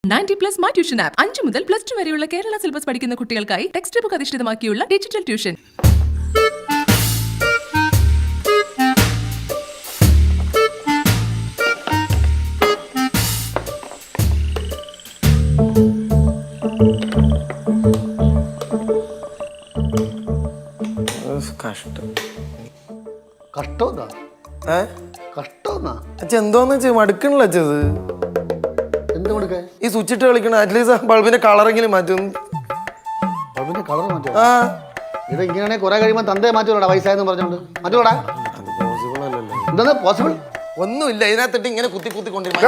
90+ My Tuition app 5 മുതൽ +2 വരെയുള്ള Kerala syllabus പഠിക്കുന്ന കുട്ടികൾക്കായി ടെക്സ്റ്റ് ബുക്ക് അധിഷ്ഠിതമാക്കിയുള്ള ഡിജിറ്റൽ ട്യൂഷൻ. എന്തോന്ന് മടുക്കണില്ല അച്ഛത്. ഈ സ്വിച്ച് ഇട്ട് കളിക്കണ അറ്റ്ലീസ്റ്റ് ബൾബിന്റെ കളറെങ്കിലും മാറ്റും. ബൾബിന്റെ കളർ മാറ്റും. ഇത് ഇങ്ങനെയാണെങ്കിൽ കുറെ കഴിയുമ്പോൾ തന്തയെ മാറ്റൂടാ വയസ്സായെന്ന് പറഞ്ഞോണ്ട് മാറ്റൂടാ. പോസിബിൾ അല്ലല്ലോ. എന്താണ് പോസിബിൾ? ഒന്നുമില്ല, ഇതിനകത്തിട്ട് ഇങ്ങനെ കുത്തി കുത്തി കൊണ്ടിരിക്കും.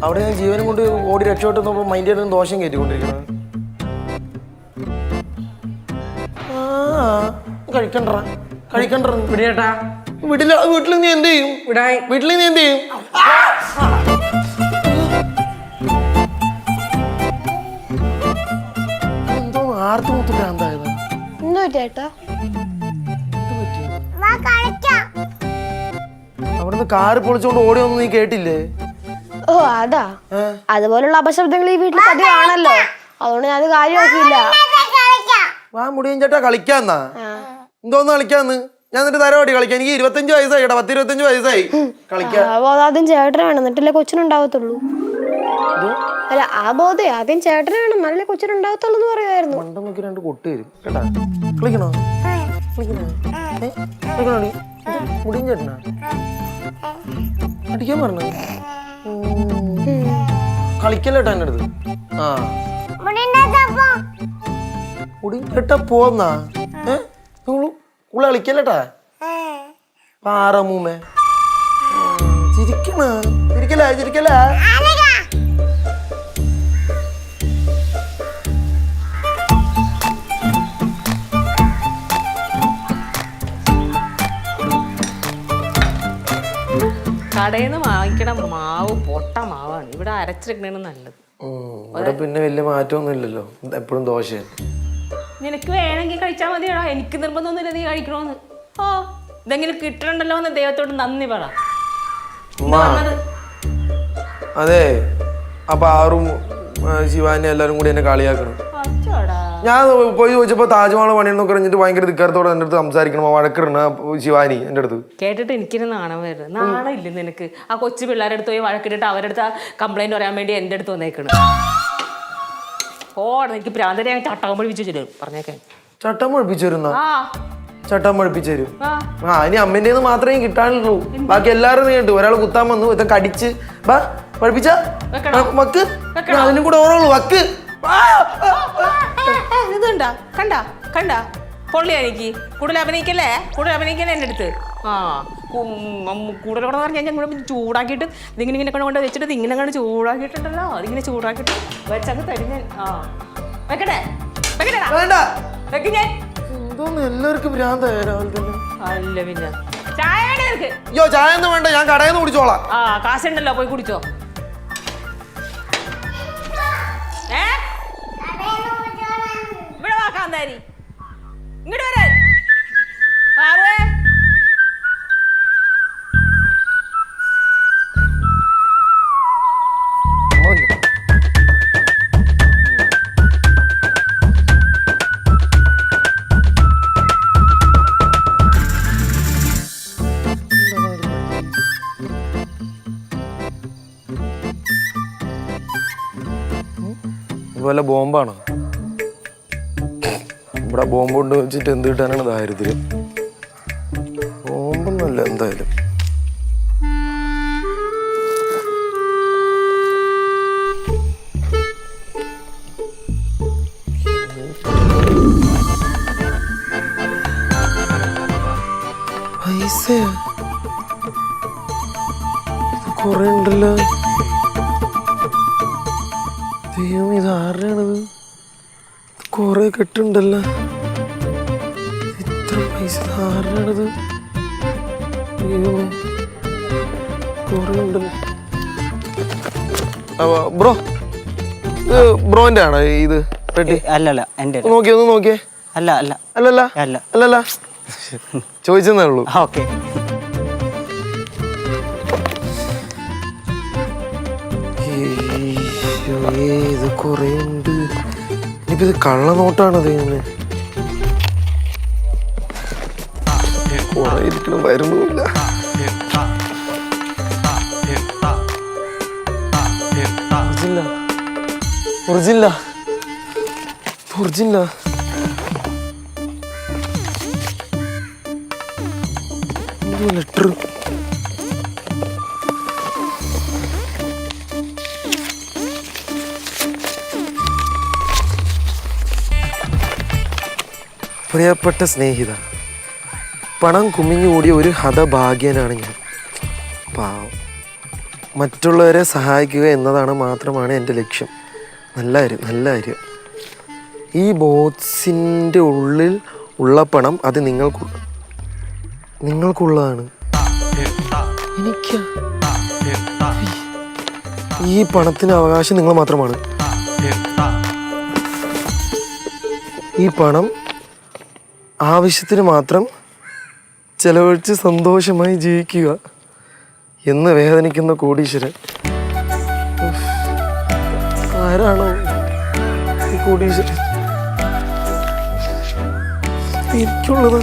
അവിടെ ഞാൻ ജീവനും കൊണ്ട് ഓടി രക്ഷപ്പെട്ടപ്പോൾ മൈൻഡ് ചെയ്തിട്ട് ദോഷം കയറ്റിക്കൊണ്ടിരിക്കണം. കഴിക്കണ്ട വീട്ടിൽ നീ എന്ത് ചെയ്യും? വീട്ടിൽ നീ എന്ത് ചെയ്യും? എന്തോ ആർത്ത് മൂത്തിട്ട് എന്തായത്? അവിടുന്ന് കാറ് പൊളിച്ചോണ്ട് ഓടി വന്നു, നീ കേട്ടില്ലേ? ഓ അതാ, അതുപോലുള്ള അപശബ്ദങ്ങൾ ഈ വീട്ടിൽ പതിവാണല്ലോ, അതുകൊണ്ട് ഞാൻ അത് കാര്യമാക്കിയില്ല. വാ മുടിയൻ ചേട്ടാ കളിക്കാന്നാ? എന്തോന്ന് കളിക്കാന്ന്? ഞാൻ എന്നിട്ട് തരവാടി കളിക്കാൻ. എനിക്ക് 25 വയസ്സായി, 10-25 വയസ്സായി. കളിക്കാൻ ആദ്യം ചേട്ടന് വേണം, എന്നിട്ടല്ലേ കൊച്ചിനുണ്ടാവത്തുള്ളൂ. അല്ല ആ ബോധേ ആദ്യം ചേട്ടന് വേണം, നല്ല കൊച്ചിനുണ്ടാവത്തുള്ളൂ എന്ന് പറയുമായിരുന്നു. മണ്ടം നോക്കി 2 കൊട്ട് വരും കേട്ടാ. കളിക്കണോ? മുടിയൻ ചേട്ടനാ അടിക്കാൻ പറഞ്ഞു. കളിക്കല്ലേട്ടാ എൻ്റെ അടുത്ത്. മുടി കേട്ടാ പോന്നാ ഉള്ള കളിക്കല്ലേട്ടാ. പാറമൂമേ ചിരിക്കല. കടയിൽ നിന്ന് വാങ്ങിക്കണ മാവ് പൊട്ട മാവാണ്, ഇവിടെ അരച്ചെടുക്കണേണ് നല്ലത്. ഇവിടെ പിന്നെ വലിയ മാറ്റമൊന്നും ഇല്ലല്ലോ, എപ്പോഴും ദോശ. നിനക്ക് വേണമെങ്കിൽ കഴിച്ചാൽ മതിയാടാ, എനിക്ക് നിർബന്ധമൊന്നുമില്ല നീ കഴിക്കണോന്ന്. ഓ ഇതെങ്കിലും കിട്ടണുണ്ടല്ലോ എന്ന് ദൈവത്തോട് നന്ദി പറ. അതെ, അപ്പൊ ആറും ശിവാനി എല്ലാരും കൂടി എന്നെ കളിയാക്കണം. ഞാൻ പോയി ചോദിച്ചപ്പോ താജ്മഹൽ പണിയെന്ന് പറഞ്ഞിട്ട് ഭയങ്കര ധിക്കാരത്തോടെ എൻ്റെ അടുത്ത് സംസാരിക്കണം, വഴക്കിടണ ശിവാനി എൻ്റെ അടുത്ത്. കേട്ടിട്ട് എനിക്കിന് നാണം വരുന്നത്. നാണം ഇല്ല നിനക്ക്? ആ കൊച്ചു പിള്ളേരുടെ അടുത്ത് പോയി വഴക്കിട്ടിട്ട് അവരുടെ അടുത്ത് കംപ്ലൈന്റ് പറയാൻ വേണ്ടി എൻ്റെ അടുത്ത് വന്നേക്കണം. ഓ എനിക്ക് പ്രാന്തനെ ചട്ടകം പഠിപ്പിച്ചു തരും പറഞ്ഞേക്കാൻ. ചട്ടം പഠിപ്പിച്ചിരുന്ന ചട്ടം പഠിപ്പിച്ചു തരും. ഇനി അമ്മേന്റെ മാത്രമേ കിട്ടാനുള്ളൂ, ബാക്കി എല്ലാവരും കേട്ടു. ഒരാൾ കുത്താൻ വന്നു, ഇതൊക്കെ കടിച്ച് പഠിപ്പിച്ച വക്ക്, അതിനും കൂടെ ഓരോളൂ വക്ക്. ഇതുണ്ടാ കണ്ട പൊള്ളിയാനിക്ക് കൂടുതൽ അഭിനയിക്കല്ലേ എൻ്റെ അടുത്ത്. കൂടുതലോടെ പറഞ്ഞാൽ ഞാൻ കൂടെ ചൂടാക്കിയിട്ട് ഇതിങ്ങനെ കൊണ്ട് വെച്ചിട്ട് ഇങ്ങനെ കണ്ട് ചൂടാക്കിയിട്ടുണ്ടല്ലോ, അതിങ്ങനെ ചൂടാക്കിയിട്ട് വെച്ചങ്ങ് തരും ഞാൻ. വെക്കട്ടെ വെക്ക് ഞാൻ. എല്ലാവർക്കും ഭ്രാന്തായ രാവിലെ തന്നെ. അല്ല പിന്നെ ചായ വേണ്ട? അയ്യോ ചായ ഒന്നും വേണ്ട, ഞാൻ കടയിൽ നിന്ന് കുടിച്ചോളാം. കാശുണ്ടല്ലോ, പോയി കുടിച്ചോ. ഇവിടെ വാക്കാന്താരി ഇങ്ങോട്ട് വരാൻ. ഇതുപോലെ ബോംബാണോ? ഇവിടെ ബോംബ് കൊണ്ട് വെച്ചിട്ട് എന്ത് കിട്ടാനാണ് ദാരിദ്ര്യം? ബോംബൊന്നുമല്ല എന്തായാലും. പൈസ കൊറേ ഉണ്ടല്ലോ. ദൈവം, ഇത് ആരുടെയാണിത്? കൊറേ കെട്ടുണ്ടല്ലോ. ഇത്ര പൈസ ആരുടെയാണിത്? ദൈവമേ, കുറേ ഉണ്ടല്ലോ. ബ്രോ ഇത് ബ്രോന്റെ ആണോ ഇത് പെട്ടി? അല്ലല്ല എൻ്റെ നോക്കിയേ ഒന്ന് നോക്കിയേ. അല്ല അല്ല അല്ലല്ല അല്ല അല്ലല്ല ചോദിച്ചെന്നേ ഉള്ളൂ. ഓക്കെ ഇത് കൊറേ ഉണ്ട്. ഇനിയിപ്പോ ഇത് കള്ളനോട്ടാണത് ഇങ്ങനെ കൊറേ ഇരിക്കണം, വരുന്നുമില്ല. ഒറിജിനലാ ഒറിജിനലാ. ലെറ്റർ പ്രിയപ്പെട്ട സ്നേഹിത, പണം കുമിഞ്ഞുകൂടിയ ഒരു ഹതഭാഗ്യനാണ് ഞാൻ. പാവം. മറ്റുള്ളവരെ സഹായിക്കുക എന്നതാണ് മാത്രമാണ് എൻ്റെ ലക്ഷ്യം. നല്ല കാര്യം, നല്ല കാര്യം. ഈ ബോക്സിൻ്റെ ഉള്ളിൽ ഉള്ള പണം അത് നിങ്ങൾക്കുള്ളതാണ്. എനിക്ക് ഈ പണത്തിന് അവകാശം നിങ്ങൾ മാത്രമാണ്. ഈ പണം ആവശ്യത്തിന് മാത്രം ചെലവഴിച്ച് സന്തോഷമായി ജീവിക്കുക എന്ന് വേദനിക്കുന്ന കോടീശ്വരൻ. ആരാണോ ഈ കോടീശ്വരൻ? എനിക്കുള്ളത്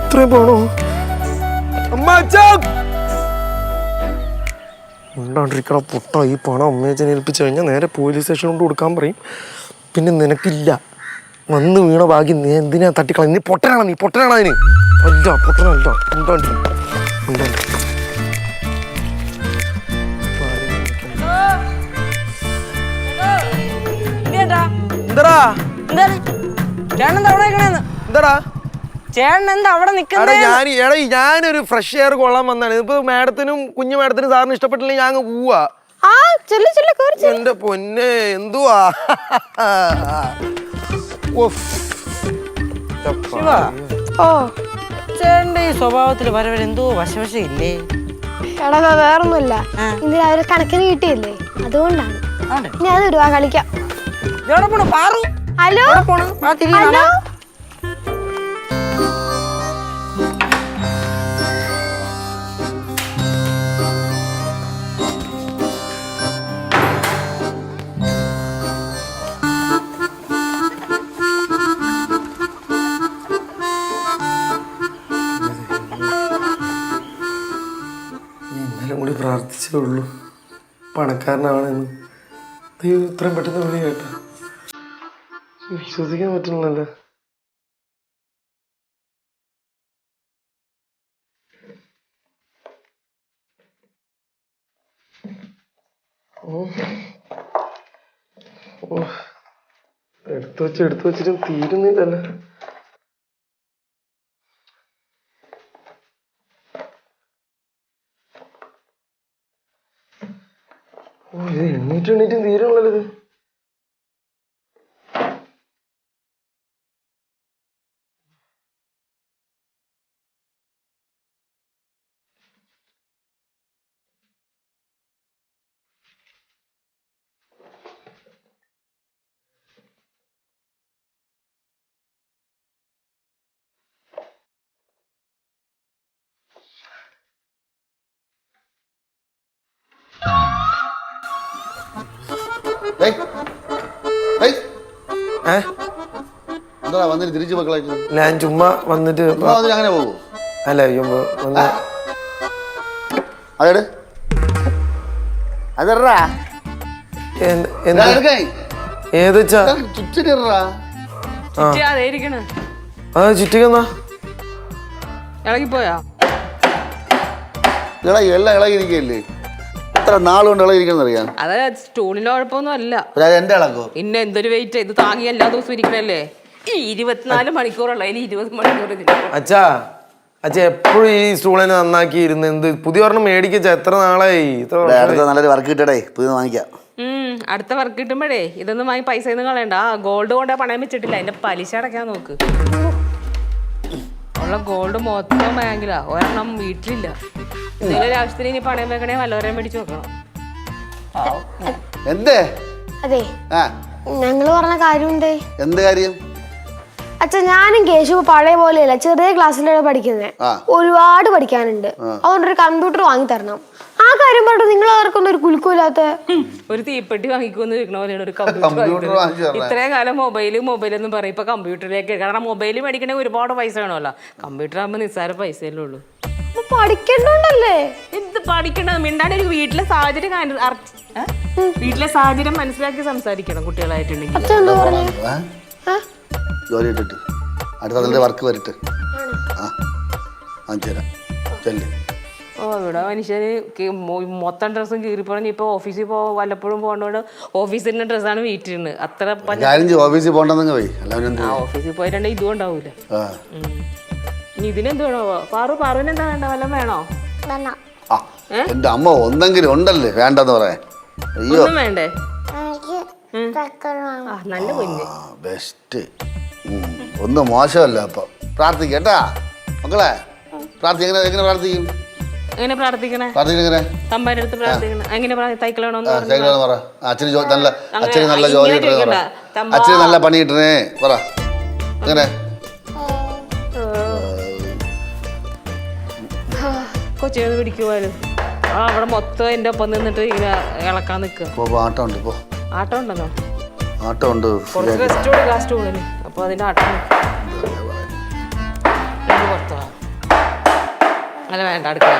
ഇത്രയും പോണോ? ഉണ്ടാണ്ടിരിക്കണ പൊട്ട. ഈ പണം അമ്മയച്ചനെ ഏൽപ്പിച്ചു കഴിഞ്ഞാൽ നേരെ പോലീസ് സ്റ്റേഷനിലോട്ട് കൊടുക്കാൻ പറയും. പിന്നെ നിനക്കില്ല, വന്ന് വീണ ഭാഗ്യം. നീ എന്തിനാ തട്ടിക്കള? നീ പൊട്ടനാണ്, നീ പൊട്ടനാണ്. അതിന് അല്ല, പൊട്ടനല്ല. ഉണ്ടാണ്ടി എന്താടാ എന്താടാ ചേട്ടൻ എന്താ അവിടെ ഞാനൊരു ഫ്രഷ് എയർ കൊള്ളാൻ വന്നാണ്. ഇപ്പൊ മാഡത്തിനും കുഞ്ഞു മാഡത്തിനും സാറിന് ഇഷ്ടപ്പെട്ടില്ലെങ്കിൽ ഞാൻ അങ്ങ് പോവാ. എന്റെ പൊന്നെ എന്തുവാ ചേട്ടൻ്റെ ഈ സ്വഭാവത്തിൽ വരവൻ എന്തോ വശവശയില്ലേ? എടാ വേറൊന്നുമില്ല, ഇന്ന് രാവിലെ കണക്കിന് കിട്ടിയില്ലേ, അതുകൊണ്ടാണ്. ഇനി അത് വരുവാ കളിക്കാം. ഹലോ ഹലോ ഇന്നലെ കൂടി പ്രാർത്ഥിച്ചേ ഉള്ളൂ പണക്കാരനാണെന്ന്. ദൈവം ഇത്രയും പെട്ടെന്ന് വിളി കേട്ടോ. വിശ്വസിക്കാൻ പറ്റുന്നില്ലല്ലോ. എടുത്തു വെച്ചിട്ടും തീരുന്നില്ലല്ലോ. ഇത് എണ്ണീറ്റും തീരുള്ളല്ലോ ഇത്. എന്താ വന്നിട്ട് തിരിച്ചു മക്കളായിട്ട്? ഞാൻ ചുമ്മാ വന്നിട്ട് അങ്ങനെ പോകും. അല്ല വന്ന് അതെട് അതെടാ ഏത് വെച്ചാ ചുറ്റിട്ടാ അതാ ചുറ്റിക്കെന്നാ ഇളകിപ്പോയാ ഇളകി എല്ലാം ഇളകിയിരിക്കല്ലേ? എത്ര നാളുകൊണ്ട് ഇളകിയിരിക്കുന്നറിയാം. അത് സ്റ്റൂളിന്റെ കുഴപ്പമൊന്നും അല്ല. എന്റെ ഇളക്കോ? പിന്നെ എന്തൊരു വെയിറ്റ് ഇത് താങ്ങി എല്ലാ ദിവസവും ഇരിക്കണല്ലേ. ഈ 24 മണിക്കൂറുള്ള 20 മണിക്കൂർ. അച്ഛാ എപ്പോഴും ഈ സ്റ്റൂളിനെ നന്നാക്കി ഇരുന്ന് എന്ത് പുതിയ ഒരെണ്ണം മേടിക്കച്ച? എത്ര നാളായി? നല്ലൊരു വർക്ക് കിട്ടടേ, പുതിയ വാങ്ങിക്കാം. അടുത്ത വർക്ക് കിട്ടുമ്പോഴേ ഇതൊന്നും വാങ്ങി പൈസ ഒന്നും കളയണ്ട. ആ ഗോൾഡ് കൊണ്ടേ പണയം വെച്ചിട്ടില്ല, അതിന്റെ പലിശ അടയ്ക്കാൻ നോക്ക്. ഉള്ള ഗോൾഡ് മൊത്തം ബാങ്കിലാ, ഒരെണ്ണം വീട്ടിലില്ല. എന്തെങ്കിലും ഒരു ആവശ്യത്തിന് ഇനി പണയം വെക്കണേ വല്ലവരെയും മേടിച്ച് വെക്കണം. എന്തേ അതെ ആ ഞങ്ങള് പറഞ്ഞ കാര്യം എന്തേ? എന്ത് കാര്യം? അച്ഛാ ഞാനും കേശു പഴയ പോലെയല്ല, ചെറിയ ക്ലാസ്സിലാണ് പഠിക്കുന്നത്. ഒരുപാട് പഠിക്കാനുണ്ട്. അതുകൊണ്ടൊരു കമ്പ്യൂട്ടർ വാങ്ങി തരണം. ആ കാര്യം പറഞ്ഞിട്ട് നിങ്ങൾ ആർക്കൊന്നും ഒരു കുലുക്കൂലാത്ത. ഒരു തീപ്പെട്ടി വാങ്ങിക്കുമെന്ന് ചോദിക്കണ പോലെയാണ് ഒരു കമ്പ്യൂട്ടർ. ഇത്രയും കാലം മൊബൈലൊന്നും പറയും. ഇപ്പൊ കമ്പ്യൂട്ടറിലേക്ക്, കാരണം മൊബൈൽ മേടിക്കണേ ഒരുപാട് പൈസ വേണമല്ലോ. കമ്പ്യൂട്ടർ ആകുമ്പോൾ നിസ്സാര പൈസയല്ലേ ഉള്ളൂ. പഠിക്കണ്ടല്ലേ? എന്ത് പഠിക്കണ്ട? മിണ്ടാണ്ട് ഒരു വീട്ടിലെ സാഹചര്യം മനസ്സിലാക്കി സംസാരിക്കണം കുട്ടികളായിട്ടുണ്ടെങ്കിൽ. അച്ഛൻ എന്താ പറഞ്ഞേ? ജോലി ഇട്ടിട്ട് അടുത്ത വർക്ക് വരട്ടെ. ആ തരാം ചെല്ലേ. ഓ ഇവിടെ മനുഷ്യന് മൊത്തം ഡ്രസ്സും കീറിപ്പറഞ്ഞ് ഇപ്പൊ ഓഫീസിൽ വല്ലപ്പോഴും പോകേണ്ടോണ്ട് ഓഫീസിന്റെ ഡ്രസ്സാണ് വീട്ടിലിരുന്ന്. അത്ര ഓഫീസിൽ പോകണ്ടെന്ന് പോയി. ഓഫീസിൽ പോയിട്ടുണ്ടെങ്കിൽ ഇതും ഉണ്ടാവൂല. ഇനി ഇതിനെന്ത് വേണോ? പാറുവിന് എന്താ വേണ്ട? വല്ലതും വേണോ? എന്റെ അമ്മ ഒന്നെങ്കിലും ഉണ്ടല്ലേ വേണ്ടെന്ന് പറയാൻ. അയ്യോ ഒന്നും വേണ്ടേ? നല്ല കുഞ്ഞ്, ബെസ്റ്റ്. ഒന്നും മോശമല്ല. അപ്പൊ പ്രാർത്ഥിക്കട്ടാ മക്കളെ. എങ്ങനെ പ്രാർത്ഥിക്കും? എങ്ങനെ പ്രാർത്ഥിക്കണേ? പ്രാർത്ഥിക്കണേ തമ്പാന്റെ അടുത്ത് പ്രാർത്ഥിക്കണം. എങ്ങനെ തൈക്കളാണോ? അച്ഛന് നല്ല ജോലി കിട്ടണേ, അച്ഛന് നല്ല പണി കിട്ടണേ പറ. എങ്ങനെ കൊച്ചിനെ പിടിക്കുവാനും അവിടെ മൊത്തം എന്റെ ഒപ്പം നിന്നിട്ട് ഇങ്ങനെ ഇളക്കാൻ നിൽക്കുക. ആട്ടം ഉണ്ട്. ഇപ്പൊ ആട്ടം ഉണ്ടെന്നോ? ആട്ടം ഉണ്ട്. കുറച്ച് റെസ്റ്റ് കൊടുക്കും ലാസ്റ്റ് കൂടുതൽ. അപ്പൊ അതിന്റെ ആട്ടം പുറത്തു അല്ല വേണ്ട അടുക്കള.